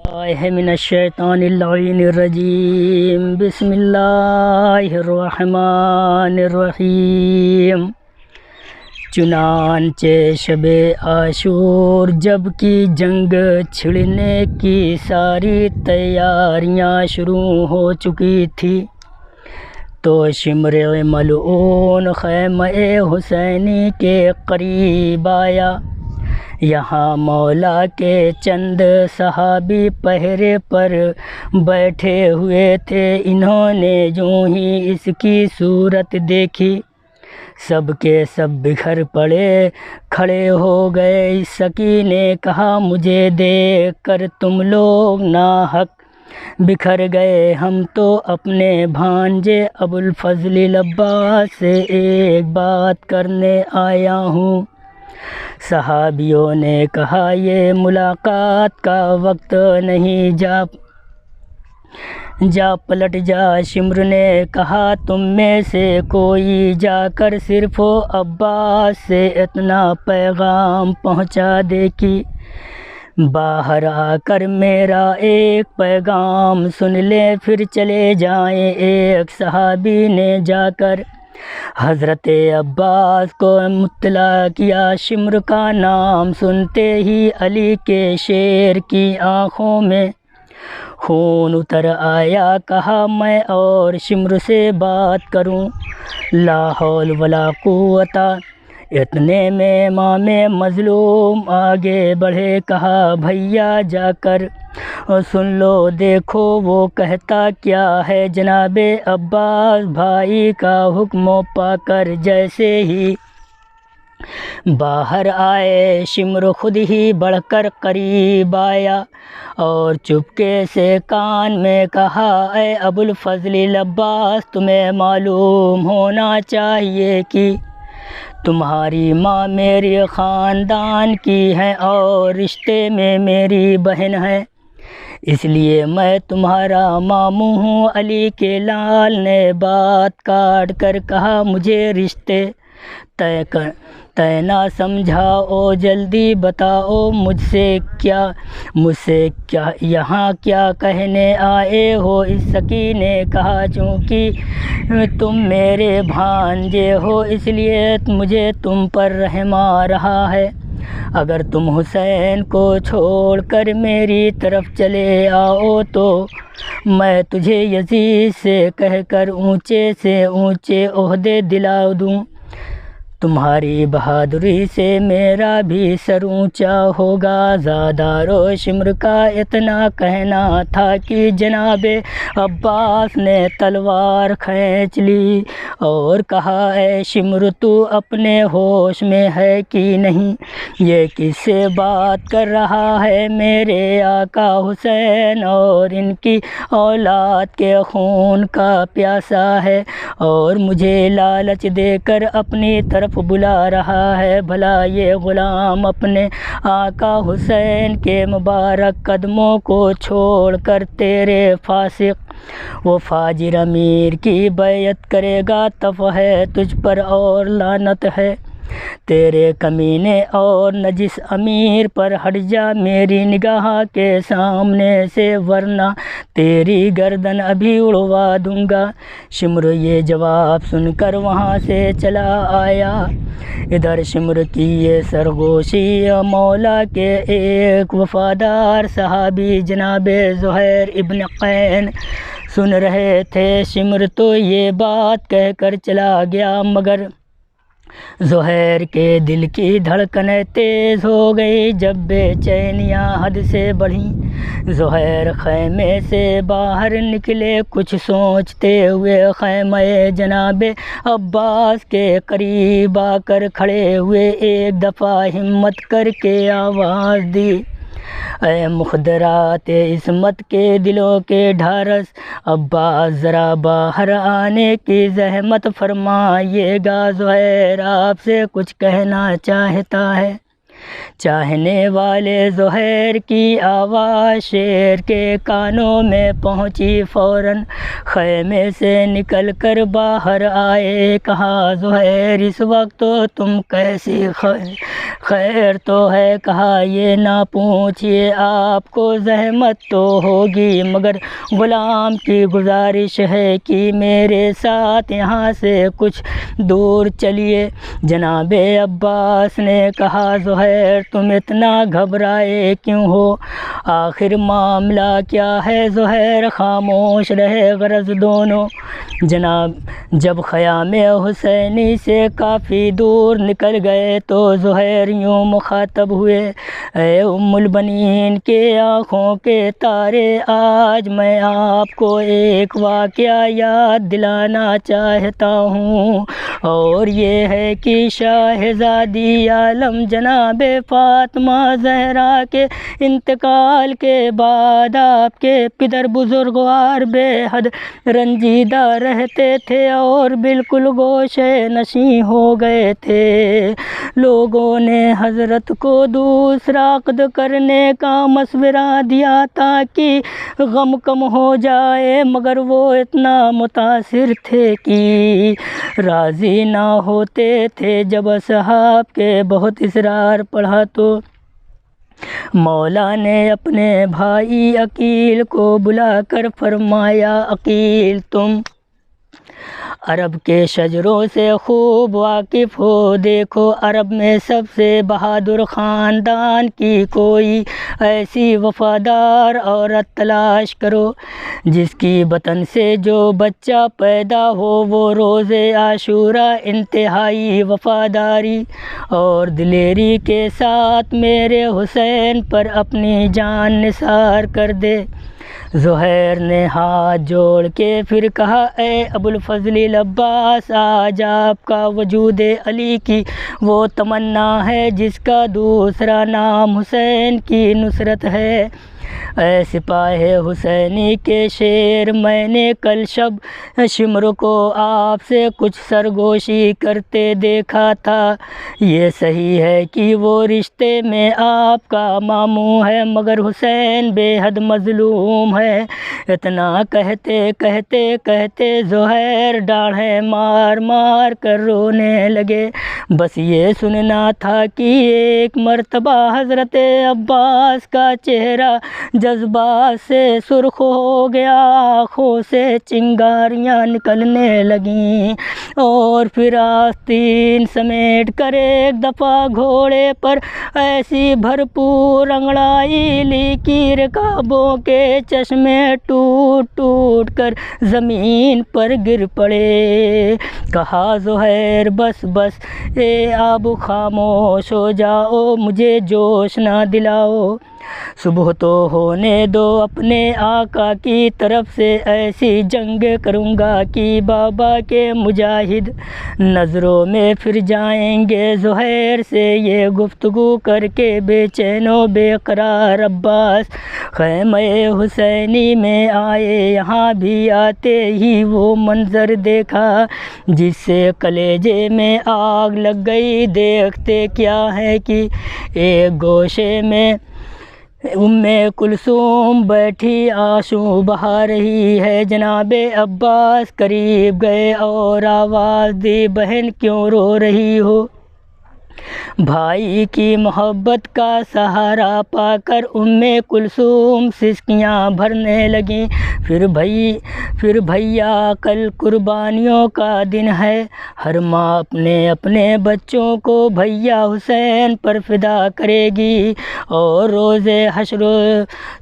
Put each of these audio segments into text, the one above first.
باللہ من الشیطان اللعین الرجیم بسم اللہ الرحمن الرحیم۔ چنانچہ شب عاشور جب کی جنگ چھڑنے کی ساری تیاریاں شروع ہو چکی تھی تو شمر ملعون خیمہ حسینی کے قریب آیا۔ یہاں مولا کے چند صحابی پہرے پر بیٹھے ہوئے تھے۔ انہوں نے یوں ہی اس کی صورت دیکھی، سب کے سب بکھر پڑے، کھڑے ہو گئے۔ سکی نے کہا، مجھے دیکھ کر تم لوگ ناحق بکھر گئے، ہم تو اپنے بھانجے ابوالفضل العباس سے ایک بات کرنے آیا ہوں۔ صحابیوں نے کہا، یہ ملاقات کا وقت نہیں، جا پلٹ جا۔ شمر نے کہا، تم میں سے کوئی جا کر صرف عباس سے اتنا پیغام پہنچا دے کہ باہر آ کر میرا ایک پیغام سن لے، پھر چلے جائیں۔ ایک صحابی نے جا کر حضرت عباس کو مطلع کیا۔ شمر کا نام سنتے ہی علی کے شیر کی آنکھوں میں خون اتر آیا۔ کہا، میں اور شمر سے بات کروں؟ لا حول ولا قوت۔ اتنے میں امام مظلوم آگے بڑھے، کہا، بھیا جا کر سن لو، دیکھو وہ کہتا کیا ہے۔ جناب عباس بھائی کا حکم پا کر جیسے ہی باہر آئے، شمر خود ہی بڑھ کر قریب آیا اور چپکے سے کان میں کہا، اے ابوالفضل العباس، تمہیں معلوم ہونا چاہیے کہ تمہاری ماں میرے خاندان کی ہے اور رشتے میں میری بہن ہے، اس لیے میں تمہارا ماموں ہوں۔ علی کے لال نے بات کاٹ کر کہا، مجھے رشتے طے نہ سمجھاؤ، جلدی بتاؤ مجھ سے یہاں کیا کہنے آئے ہو۔ سکی نے کہا، چونکہ تم میرے بھانجے ہو اس لیے مجھے تم پر رحم آ رہا ہے۔ اگر تم حسین کو چھوڑ کر میری طرف چلے آؤ تو میں تجھے یزید سے کہہ کر اونچے سے اونچے عہدے دلا دوں، تمہاری بہادری سے میرا بھی سر اونچا ہوگا۔ زادار و شمر کا اتنا کہنا تھا کہ جناب عباس نے تلوار کھینچ لی اور کہا، اے شمر، تو اپنے ہوش میں ہے کہ نہیں؟ یہ کس سے بات کر رہا ہے؟ میرے آقا حسین اور ان کی اولاد کے خون کا پیاسا ہے اور مجھے لالچ دے کر اپنی طرف بلا رہا ہے۔ بھلا یہ غلام اپنے آقا حسین کے مبارک قدموں کو چھوڑ کر تیرے فاسق و فاجر امیر کی بیعت کرے گا؟ تف ہے تجھ پر اور لعنت ہے تیرے کمینے اور نجس امیر پر۔ ہٹ جا میری نگاہ کے سامنے سے، ورنہ تیری گردن ابھی اڑوا دوں گا۔ شمر یہ جواب سن کر وہاں سے چلا آیا۔ ادھر شمر کی یہ سرگوشی مولا کے ایک وفادار صحابی جناب زہیر ابن قین سن رہے تھے۔ شمر تو یہ بات کہہ کر چلا گیا، مگر زہیر کے دل کی دھڑکنیں تیز ہو گئی۔ جب بے چینیاں حد سے بڑھیں، زہیر خیمے سے باہر نکلے، کچھ سوچتے ہوئے خیمہ جناب عباس کے قریب آ کر کھڑے ہوئے۔ ایک دفعہ ہمت کر کے آواز دی، اے مخدرات عصمت کے دلوں کے ڈھارس، عباس ذرا باہر آنے کی زحمت فرمائیے گا، زہیر آپ سے کچھ کہنا چاہتا ہے۔ چاہنے والے زہیر کی آواز شیر کے کانوں میں پہنچی فوراً، خیمے سے نکل کر باہر آئے، کہا زہیر اس وقت تو تم کیسی خیر تو ہے، کہا یہ نہ پوچھئے آپ کو زحمت تو ہوگی، مگر غلام کی گزارش ہے کہ میرے ساتھ یہاں سے کچھ دور چلیے۔ جناب عباس نے کہا زہیر تم اتنا گھبرائے کیوں ہو، آخر معاملہ کیا ہے؟ زہیر خاموش رہے، غرض دونوں جب خیام حسینی سے کافی دور نکل گئے تو زہیر یوں مخاطب ہوئے، اے ام البنین کے آنکھوں کے تارے، آج میں آپ کو ایک واقعہ یاد دلانا چاہتا ہوں، اور یہ ہے کہ شاہزادی عالم جناب فاطمہ زہرا کے انتقال کے بعد آپ کے پدر بزرگوار بے حد رنجیدہ رہتے تھے اور بالکل گوشے نشیں ہو گئے تھے۔ لوگوں نے حضرت کو دوسرا عقد کرنے کا مشورہ دیا تاکہ غم کم ہو جائے، مگر وہ اتنا متاثر تھے کہ راضی نہ ہوتے تھے۔ جب اصحاب کے بہت اصرار پڑا تو مولا نے اپنے بھائی عقیل کو بلا کر فرمایا، عقیل تم عرب کے شجروں سے خوب واقف ہو، دیکھو عرب میں سب سے بہادر خاندان کی کوئی ایسی وفادار عورت تلاش کرو جس کی بطن سے جو بچہ پیدا ہو وہ روز عاشوراء انتہائی وفاداری اور دلیری کے ساتھ میرے حسین پر اپنی جان نثار کر دے۔ زہیر نے ہاتھ جوڑ کے پھر کہا، اے ابوالفضل العباس، آج آپ کا وجود علی کی وہ تمنا ہے جس کا دوسرا نام حسین کی نصرت ہے۔ اے سپاہ حسینی کے شیر، میں نے کل شب شمر کو آپ سے کچھ سرگوشی کرتے دیکھا تھا۔ یہ صحیح ہے کہ وہ رشتے میں آپ کا ماموں ہے، مگر حسین بے حد مظلوم ہے۔ اتنا کہتے کہتے کہتے زہیر ڈاڑھیں مار مار کر رونے لگے۔ بس یہ سننا تھا کہ ایک مرتبہ حضرت عباس کا چہرہ جذبات سے سرخ ہو گیا، آنکھوں سے چنگاریاں نکلنے لگیں اور پھر آستین سمیٹ کر ایک دفعہ گھوڑے پر ایسی بھرپور انگڑائی لی کہ رکابوں کے چشمے ٹوٹ ٹوٹ کر زمین پر گر پڑے۔ کہا زہیر بس بس، اے اب خاموش ہو جاؤ، مجھے جوش نہ دلاؤ، صبح تو ہونے دو، اپنے آقا کی طرف سے ایسی جنگ کروں گا کہ بابا کے مجاہد نظروں میں پھر جائیں گے۔ زہیر سے یہ گفتگو کر کے بے چین و بے قرار عباس خیمہ حسینی میں آئے۔ یہاں بھی آتے ہی وہ منظر دیکھا جس سے کلیجے میں آگ لگ گئی۔ دیکھتے کیا ہے کہ ایک گوشے میں ام کلثوم بیٹھی آنسو بہا رہی ہے۔ جناب عباس قریب گئے اور آواز دی، بہن کیوں رو رہی ہو؟ بھائی کی محبت کا سہارا پا کر ام کلثوم سسکیاں بھرنے لگیں۔ پھر بھیا کل قربانیوں کا دن ہے، ہر ماں اپنے اپنے بچوں کو بھیا حسین پر فدا کرے گی اور روز حشر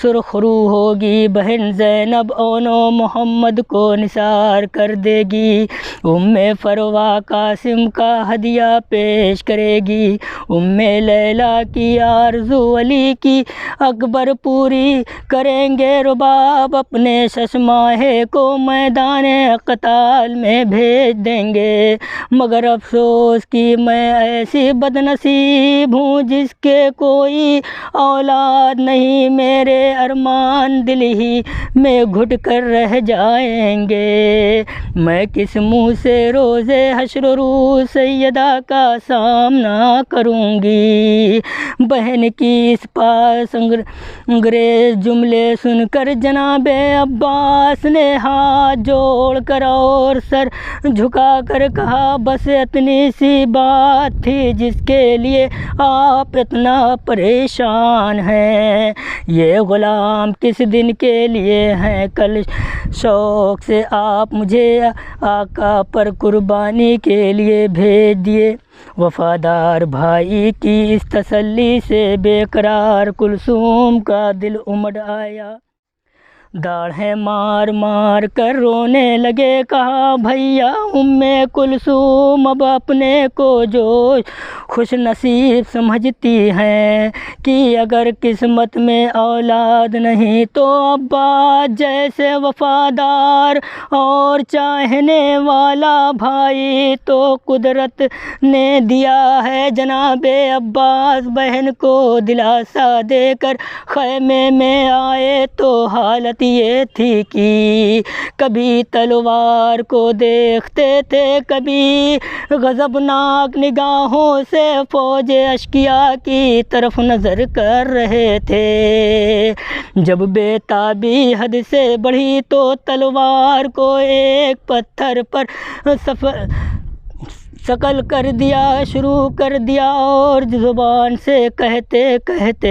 سرخ رو ہوگی۔ بہن زینب اون و محمد کو نثار کر دے گی، ام فروا قاسم کا ہدیہ پیش کرے گی، ام لیلا کی آرزو علی کی اکبر پوری کریں گے، رباب اپنے ششماہے کو میدان قتال میں بھیج دیں گے۔ مگر افسوس کہ میں ایسی بد نصیب ہوں جس کے کوئی اولاد نہیں، میرے ارمان دل ہی میں گھٹ کر رہ جائیں گے، میں کس منہ سے روز حشر روز سیدہ کا سامنا نہ کروں گی۔ بہن کی اس پاس انگریز جملے سن کر جناب عباس نے ہاتھ جوڑ کر اور سر جھکا کر کہا، بس اتنی سی بات تھی جس کے لیے آپ اتنا پریشان ہیں۔ یہ غلام کس دن کے لیے ہیں؟ کل شوق سے آپ مجھے آقا پر قربانی کے لیے بھیج دیے۔ وفادار بھائی کی اس تسلی سے بے قرار کلثوم کا دل امڑ آیا۔ داڑھیں مار مار کر رونے لگے۔ کہا، بھیا کلثوم اب اپنے کو جو خوش نصیب سمجھتی ہیں کہ اگر قسمت میں اولاد نہیں تو عباس جیسے وفادار اور چاہنے والا بھائی تو قدرت نے دیا ہے۔ جناب عباس بہن کو دلاسا دے کر خیمے میں آئے تو حالت یہ تھی کہ کبھی تلوار کو دیکھتے تھے، کبھی غضبناک نگاہوں سے فوج اشقیاء کی طرف نظر کر رہے تھے۔ جب بے تابی حد سے بڑھی تو تلوار کو ایک پتھر پر ثقل کر دیا شروع کر دیا اور زبان سے کہتے کہتے،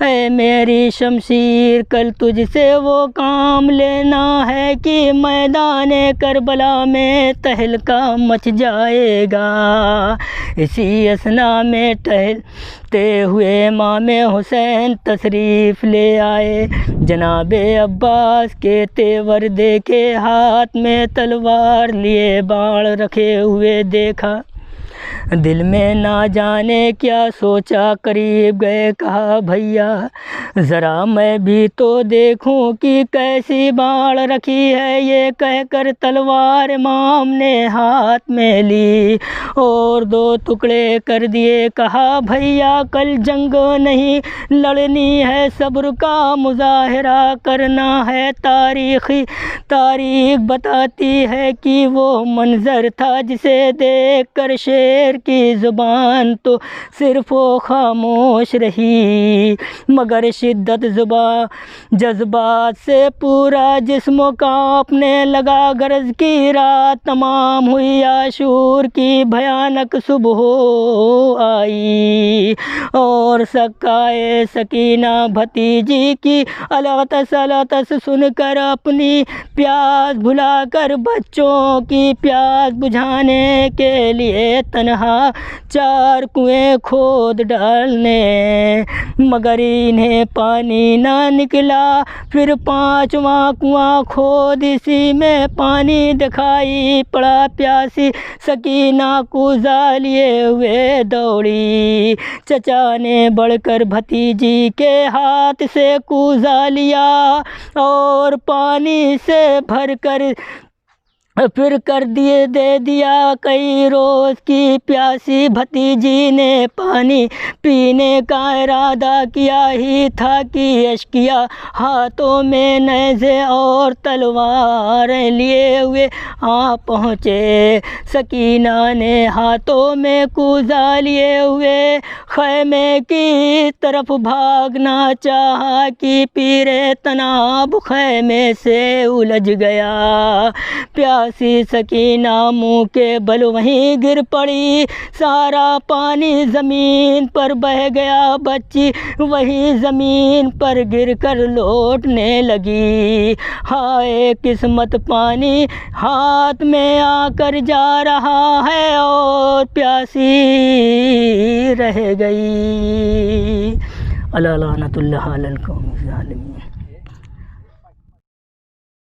اے میری شمشیر، کل تجھ سے وہ کام لینا ہے کہ میدان کربلا میں تہلکہ مچ جائے گا۔ اسی اثنا میں ٹہلتے ہوئے امام حسین تشریف لے آئے۔ جناب عباس کے تیور دیکھے، ہاتھ میں تلوار لیے باڑ رکھے ہوئے دیکھا، دل میں نہ جانے کیا سوچا۔ قریب گئے، کہا، بھیا ذرا میں بھی تو دیکھوں کہ کیسی باڑ رکھی ہے۔ یہ کہہ کر تلوار امام نے ہاتھ میں لی اور دو ٹکڑے کر دیے۔ کہا، بھیا کل جنگ نہیں لڑنی ہے، صبر کا مظاہرہ کرنا ہے۔ تاریخ بتاتی ہے کہ وہ منظر تھا جسے دیکھ کر شیر کی زبان تو صرف خاموش رہی، مگر شدت جذبات سے پورا جسم کانپنے لگا۔ گرج کی رات تمام ہوئی، عاشور کی بھیانک صبح آئی اور سکائے سکینہ بھتیجی کی الغطس سن کر اپنی پیاس بھلا کر بچوں کی پیاس بجھانے کے لیے تنہا 4 کنویں کھود ڈالنے، مگر انہیں پانی نہ نکلا۔ پھر 5واں کنواں کھود، اسی میں پانی دکھائی پڑا۔ پیاسی سکینہ کوزہ لیے ہوئے دوڑی، چچا نے بڑھ کر بھتیجی کے ہاتھ سے کوزہ لیا اور پانی سے بھر کر پھر دے دیا۔ کئی روز کی پیاسی بھتیجی نے پانی پینے کا ارادہ کیا ہی تھا کہ اشقیاء ہاتھوں میں نیزے اور تلواریں لیے ہوئے آ پہنچے۔ سکینہ نے ہاتھوں میں کوزہ لیے ہوئے خیمے کی طرف بھاگنا چاہا کہ پیر طناب خیمے سے الجھ گیا۔ پیاسی سکینہ منہ کے بل وہیں گر پڑی، سارا پانی زمین پر بہہ گیا۔ بچی وہیں زمین پر گر کر لوٹنے لگی۔ ہائے قسمت، پانی ہاتھ میں آ کر جا رہا ہے اور پیاسی رہ گئی۔ الا لعنت اللہ علی القوم الظالمین۔